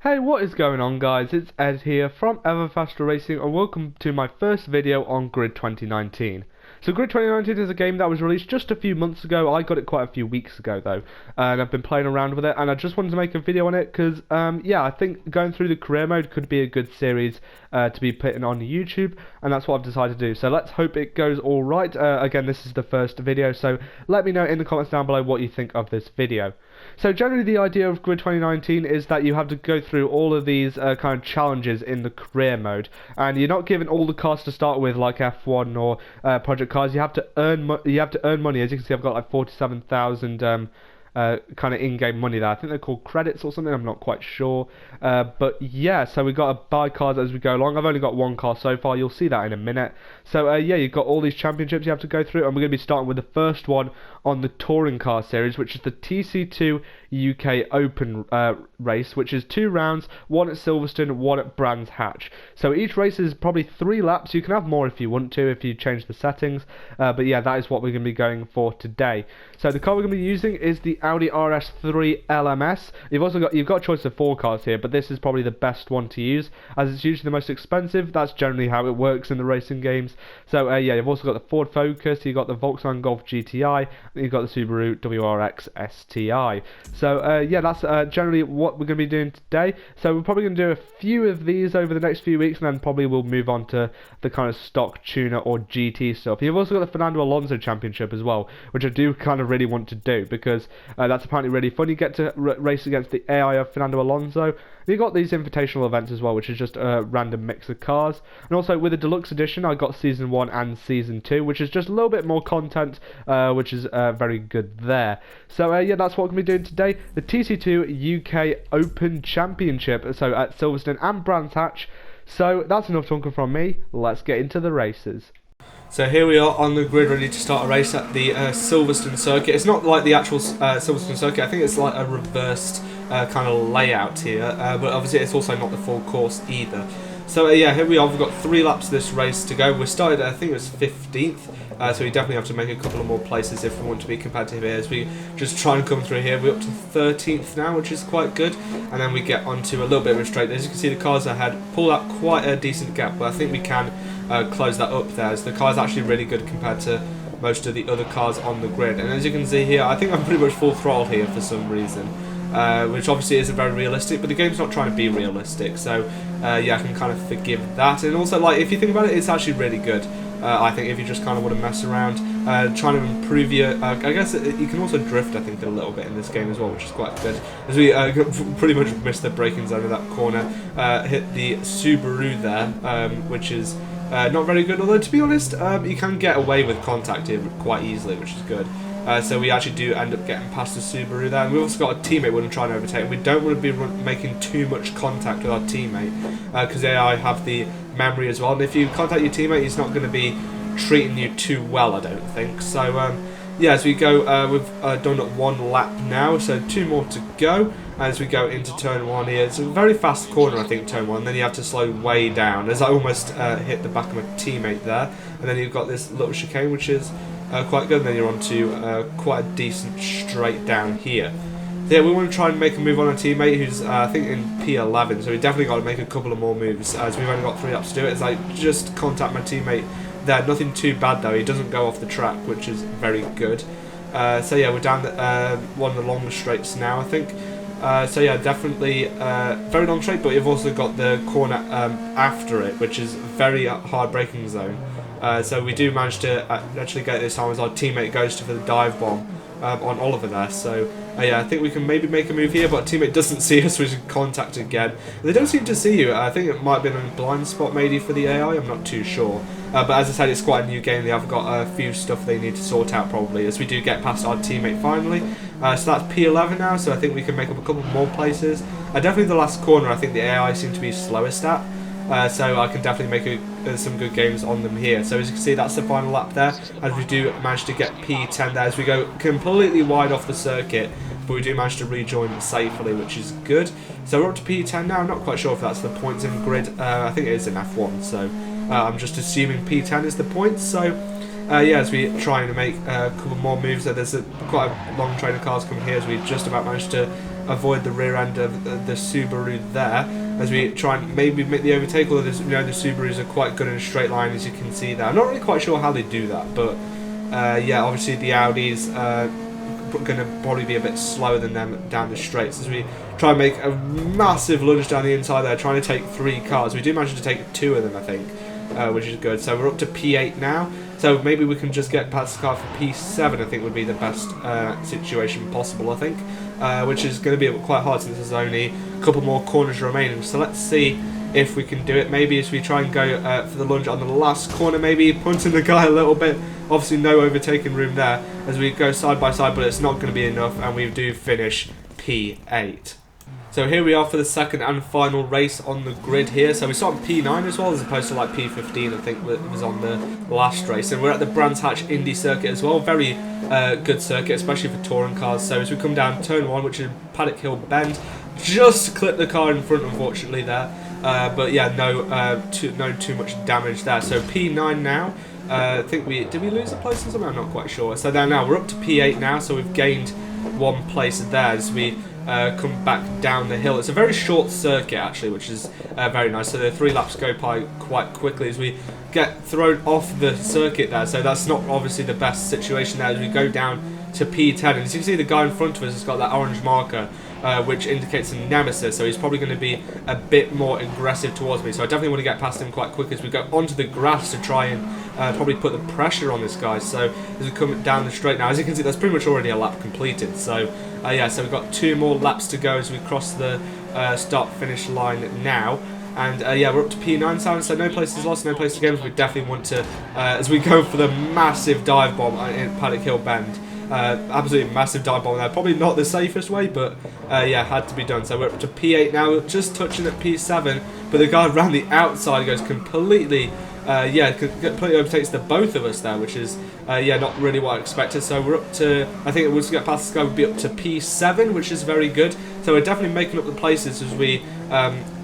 Hey, what is going on, guys? It's Ed here from Ever Faster Racing and welcome to my first video on Grid 2019. So Grid 2019 is a game that was released just a few months ago. I got it quite a few weeks ago though, and I've been playing around with it, and I just wanted to make a video on it because yeah, I think going through the career mode could be a good series to be putting on YouTube, and that's what I've decided to do. So let's hope it goes all right. Again, this is the first video, so let me know in the comments down below what you think of this video. So generally the idea of Grid 2019 is that you have to go through all of these kind of challenges in the career mode, and you're not given all the cars to start with like F1 or Project Cars. You have to earn money. As you can see, I've got like 47,000 kind of in-game money there. I think they're called credits or something, I'm not quite sure. But yeah, so we've got to buy cars as we go along. I've only got one car so far, you'll see that in a minute. So yeah, you've got all these championships you have to go through, and we're going to be starting with the first one on the touring car series, which is the TC2 UK Open race, which is 2 rounds, one at Silverstone, one at Brands Hatch. So each race is probably 3 laps. You can have more if you want to, if you change the settings, but yeah, that is what we're going to be going for today. So the car we're going to be using is the Audi RS3 LMS. You've got a choice of 4 cars here, but this is probably the best one to use, as it's usually the most expensive. That's generally how it works in the racing games. So yeah, you've also got the Ford Focus, you've got the Volkswagen Golf GTI, and you've got the Subaru WRX STI. So yeah, that's generally what we're going to be doing today. So we're probably going to do a few of these over the next few weeks, and then probably we'll move on to the kind of stock tuner or GT stuff. You've also got the Fernando Alonso Championship as well, which I do kind of really want to do, because that's apparently really fun. You get to race against the AI of Fernando Alonso. You've got these invitational events as well, which is just a random mix of cars. And also with the deluxe edition, I got Season 1 and Season 2, which is just a little bit more content, which is very good there. So yeah, that's what we're going to be doing today. The TC2 UK Open Championship, so at Silverstone and Brands Hatch. So that's enough talking from me. Let's get into the races. So here we are on the grid, ready to start a race at the Silverstone circuit. It's not like the actual Silverstone circuit. I think it's like a reversed kind of layout here, but obviously it's also not the full course either. So yeah, here we are. We've got 3 laps of this race to go. We started at, I think it was 15th, so we definitely have to make a couple of more places if we want to be competitive here. As we just try and come through here, we're up to 13th now, which is quite good. And then we get onto a little bit of a straight. As you can see, the cars ahead pull out quite a decent gap, but I think we can close that up there, as the car is actually really good compared to most of the other cars on the grid. And as you can see here, I think I'm pretty much full throttle here for some reason, which obviously isn't very realistic, but the game's not trying to be realistic, so yeah, I can kind of forgive that. And also, like, if you think about it, it's actually really good. I think if you just kind of want to mess around, trying to improve your, I guess you can also drift, I think, a little bit in this game as well, which is quite good. As we pretty much missed the braking zone of that corner, hit the Subaru there, which is not very good, although to be honest, you can get away with contact here quite easily, which is good. So we actually do end up getting past the Subaru there, and we've also got a teammate we're trying to overtake. We don't want to be making too much contact with our teammate, because they have the memory as well, and if you contact your teammate, he's not going to be treating you too well, I don't think. So yeah, as we go, we've done 1 lap now, so 2 more to go. As we go into turn 1 here, it's a very fast corner, I think, turn 1, and then you have to slow way down, as I almost hit the back of my teammate there. And then you've got this little chicane, which is quite good, and then you're on to quite a decent straight down here. So yeah, we want to try and make a move on our teammate, who's I think in P11, so we definitely got to make a couple of more moves, as we've only got 3 laps to do it. As I just contact my teammate there, nothing too bad though, he doesn't go off the track, which is very good. So yeah, we're down one of the longest straights now, I think. So yeah, definitely very long straight, but you've also got the corner after it, which is very hard braking zone. So we do manage to actually get it this time, as our teammate goes for the dive bomb on Oliver there. So yeah, I think we can maybe make a move here, but our teammate doesn't see us, we should contact again. They don't seem to see you. I think it might have been a blind spot maybe for the AI, I'm not too sure. But as I said, it's quite a new game. They have got a few stuff they need to sort out probably, as we do get past our teammate finally. So that's P11 now, so I think we can make up a couple more places. Definitely the last corner, I think the AI seem to be slowest at. So I can definitely make some good games on them here. So as you can see, that's the final lap there, as we do manage to get P10 there, as we go completely wide off the circuit, but we do manage to rejoin safely, which is good. So we're up to P10 now. I'm not quite sure if that's the points in grid. I think it is in F1, so I'm just assuming P10 is the points. So yeah, as we try to make a couple more moves, there's quite a long train of cars coming here, as we just about managed to avoid the rear end of the Subaru there, as we try and maybe make the overtake. Although the Subarus are quite good in a straight line, as you can see there. I'm not really quite sure how they do that, but yeah, obviously the Audis going to probably be a bit slower than them down the straights, as we try and make a massive lunge down the inside there, trying to take 3 cars. We do manage to take 2 of them, I think, which is good. So we're up to P8 now, so maybe we can just get past the car for P7. I think would be the best situation possible, I think, which is going to be quite hard since there's only a couple more corners remaining. So let's see if we can do it. Maybe as we try and go for the lunge on the last corner, maybe punting the guy a little bit. Obviously no overtaking room there as we go side by side, but it's not going to be enough, and we do finish P8. So here we are for the second and final race on the grid here. So we start on P9 as well, as opposed to like P15, I think was on the last race. And we're at the Brands Hatch Indy circuit as well. Very good circuit, especially for touring cars. So as we come down turn 1, which is Paddock Hill Bend, just clipped the car in front, unfortunately, there. But yeah, no too much damage there. So P9 now. I think did we lose a place or something? I'm not quite sure. So now we're up to P8 now. So we've gained 1 place there as we come back down the hill. It's a very short circuit actually, which is very nice. So the 3 laps go by quite quickly as we get thrown off the circuit there. So that's not obviously the best situation there as we go down to P10. And as you can see, the guy in front of us has got that orange marker, which indicates a nemesis, so he's probably going to be a bit more aggressive towards me. So I definitely want to get past him quite quick as we go onto the grass to try and probably put the pressure on this guy. So as we come down the straight now, as you can see, that's pretty much already a lap completed. So yeah, so we've got 2 more laps to go as we cross the start-finish line now. And yeah, we're up to P9 so no places lost, no place to go. We definitely want to, as we go for the massive dive bomb in Paddock Hill Bend. Absolutely massive dive bomb there. Probably not the safest way, but yeah, had to be done. So we're up to P8 now, just touching at P7, but the guy around the outside goes completely, yeah, completely overtakes the both of us there, which is, yeah, not really what I expected. So we're up to, I think it was to get past this guy would be up to P7, which is very good. So we're definitely making up the places as we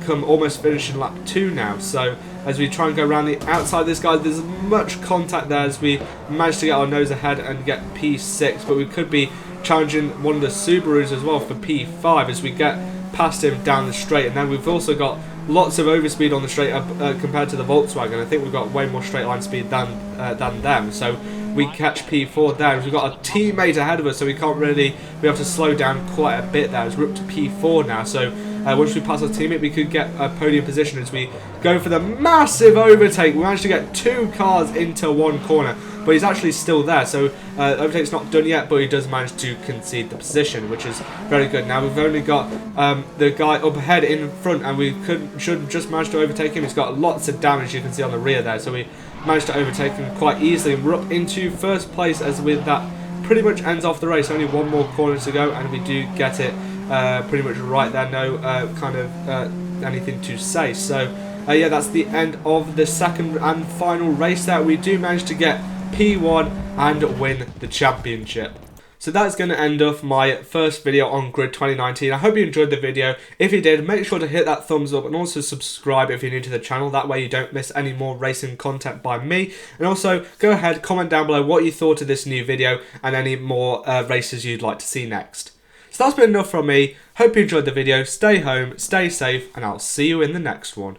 come almost finishing lap 2 now. So as we try and go around the outside of this guy, there's much contact there as we manage to get our nose ahead and get P6, but we could be challenging one of the Subarus as well for P5 as we get past him down the straight. And then we've also got lots of overspeed on the straight up compared to the Volkswagen. I think we've got way more straight line speed than them, so we catch P4 there as we've got a teammate ahead of us, so we have to slow down quite a bit there as we're up to P4 now. So once we pass our teammate, we could get a podium position as we go for the massive overtake. We managed to get 2 cars into 1 corner, but he's actually still there. So the overtake's not done yet, but he does manage to concede the position, which is very good. Now we've only got the guy up ahead in front, and we should just manage to overtake him. He's got lots of damage, you can see on the rear there, so we managed to overtake him quite easily. We're up into first place as with that pretty much ends off the race. Only 1 more corner to go, and we do get it pretty much right there. No kind of anything to say. So yeah, that's the end of the second and final race there. We do manage to get P1 and win the championship. So that's going to end off my first video on Grid 2019. I hope you enjoyed the video. If you did, make sure to hit that thumbs up and also subscribe if you're new to the channel. That way you don't miss any more racing content by me. And also, go ahead, comment down below what you thought of this new video and any more races you'd like to see next. So that's been enough from me. Hope you enjoyed the video. Stay home, stay safe, and I'll see you in the next one.